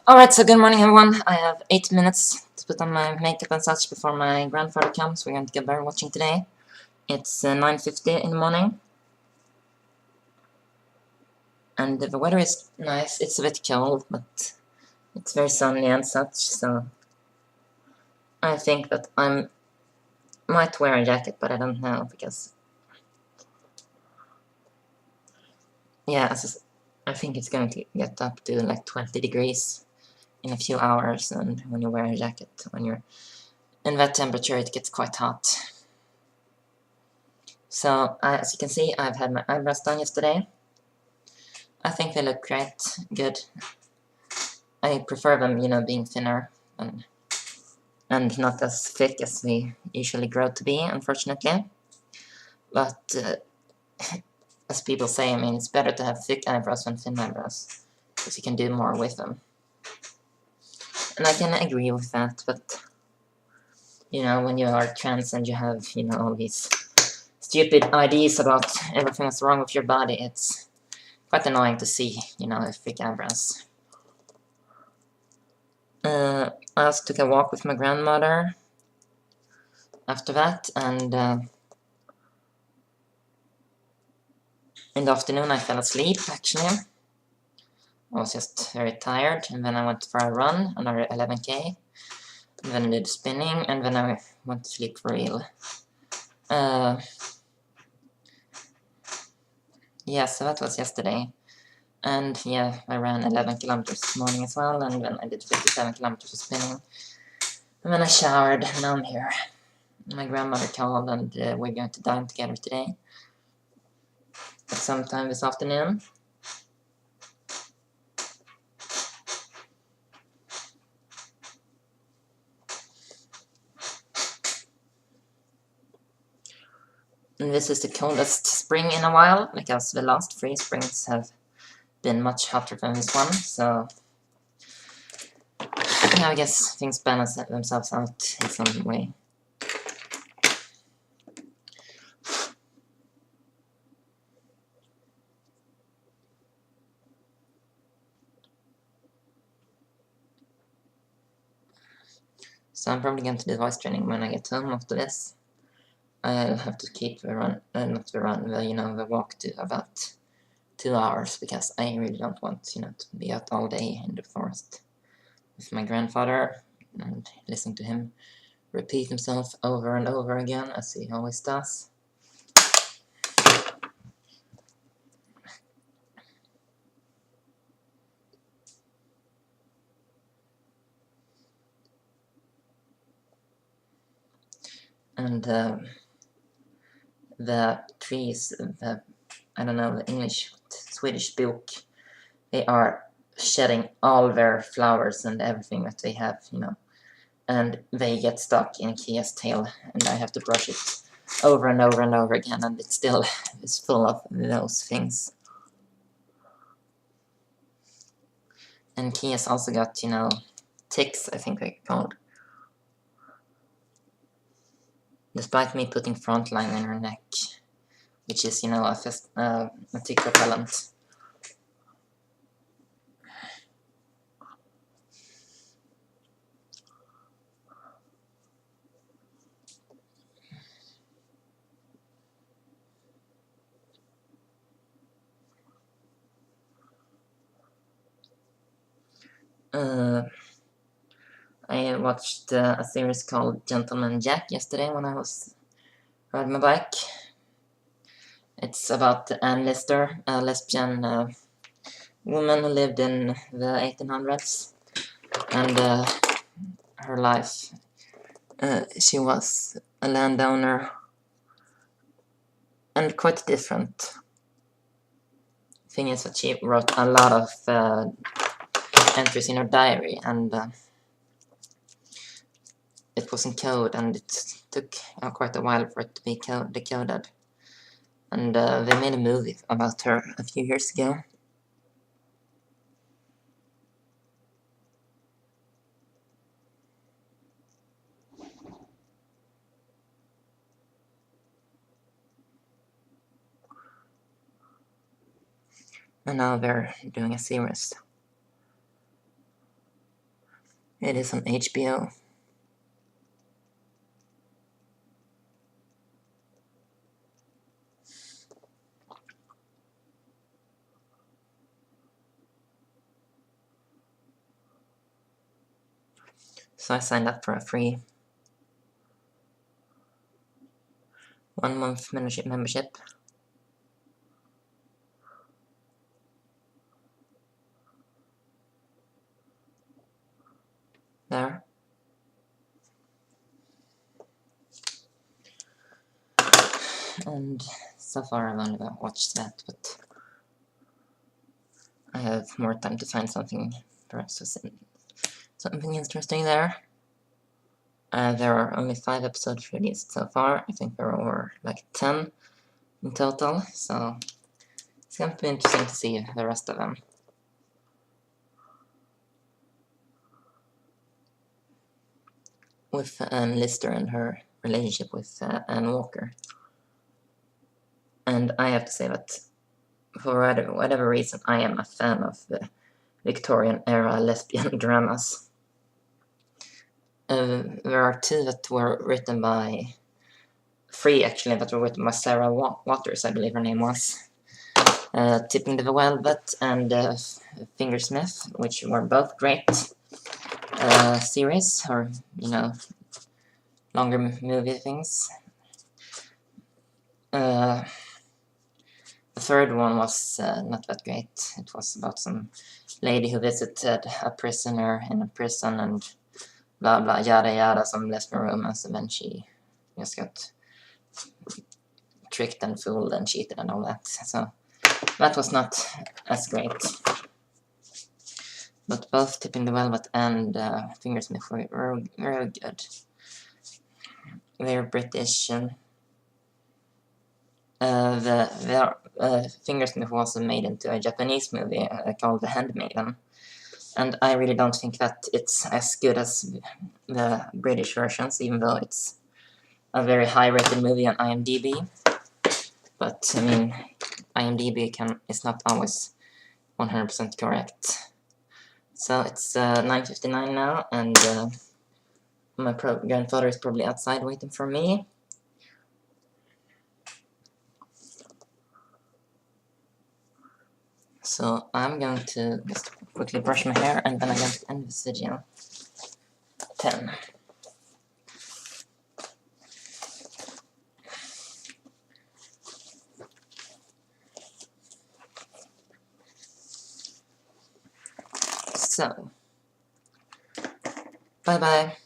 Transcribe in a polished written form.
Alright, so good morning everyone. I have 8 minutes to put on my makeup and such before my grandfather comes. We're going to get bird watching today. It's 9:50 in the morning. And the weather is nice. It's a bit cold, but it's very sunny and such, so I think that I might wear a jacket, but I don't know, because yeah, I think it's going to get up to like 20 degrees in a few hours, and when you wear a jacket, when you're in that temperature, it gets quite hot. So, as you can see, I've had my eyebrows done yesterday. I think they look great, good. I prefer them, being thinner and not as thick as they usually grow to be, unfortunately. But, as people say, I mean, it's better to have thick eyebrows than thin eyebrows, because you can do more with them. And I can agree with that, but, when you are trans and you have, all these stupid ideas about everything that's wrong with your body, it's quite annoying to see, thick eyebrows. I also took a walk with my grandmother after that, and in the afternoon I fell asleep, actually. I was just very tired, and then I went for a run, another 11k, and then I did spinning, and then I went to sleep for real. Yeah, so that was yesterday. And yeah, I ran 11 kilometers this morning as well, and then I did 57 kilometers of spinning. And then I showered, and now I'm here. My grandmother called, and we're going to dine together today. At sometime this afternoon. And this is the coldest spring in a while, because the last 3 springs have been much hotter than this one, so yeah, I guess things balance themselves out in some way. So I'm probably going to do voice training when I get home after this. I'll have to keep the run, the walk to about 2 hours, because I really don't want, to be out all day in the forest with my grandfather and listen to him repeat himself over and over again, as he always does. And the trees, I don't know the English, Swedish book, they are shedding all their flowers and everything that they have, and they get stuck in Kia's tail, and I have to brush it over and over and over again, and it still is full of those things. And Kia's also got, ticks, I think they're called. Despite me putting frontline in her neck, which is, a tick repellent. I watched a series called Gentleman Jack yesterday when I was riding my bike. It's about Anne Lister, a lesbian woman who lived in the 1800s, and her life. She was a landowner, and quite different. Thing is that she wrote a lot of entries in her diary, and it was in code, and it took quite a while for it to be decoded. And they made a movie about her a few years ago. And now they're doing a series. It is on HBO. So I signed up for a free 1-month membership. There. And so far I've only watched that, but I have more time to find something perhaps something interesting there. There are only 5 episodes released so far. I think there are like 10 in total, so it's going to be interesting to see the rest of them. With Anne Lister and her relationship with Anne Walker. And I have to say that for whatever reason, I am a fan of the Victorian era lesbian dramas. There are 2 that were written by 3 actually that were written by Sarah Waters, I believe her name was. Tipping the Velvet and Fingersmith, which were both great series, or, you know, longer movie things. The 3rd one was not that great. It was about some lady who visited a prisoner in a prison and blah blah yada yada, some lesbian romance, and then she just got tricked and fooled and cheated and all that. So that was not as great. But both Tipping the Velvet and Fingersmith were very good. They're British. The Fingersmith was made into a Japanese movie called The Handmaiden, and I really don't think that it's as good as the British versions, even though it's a very high-rated movie on IMDb. But I mean, IMDb is not always 100% correct. So it's 9:59 now, and my grandfather is probably outside waiting for me. So I'm going to just quickly brush my hair, and then I'm going to end this video. 10. So, bye bye.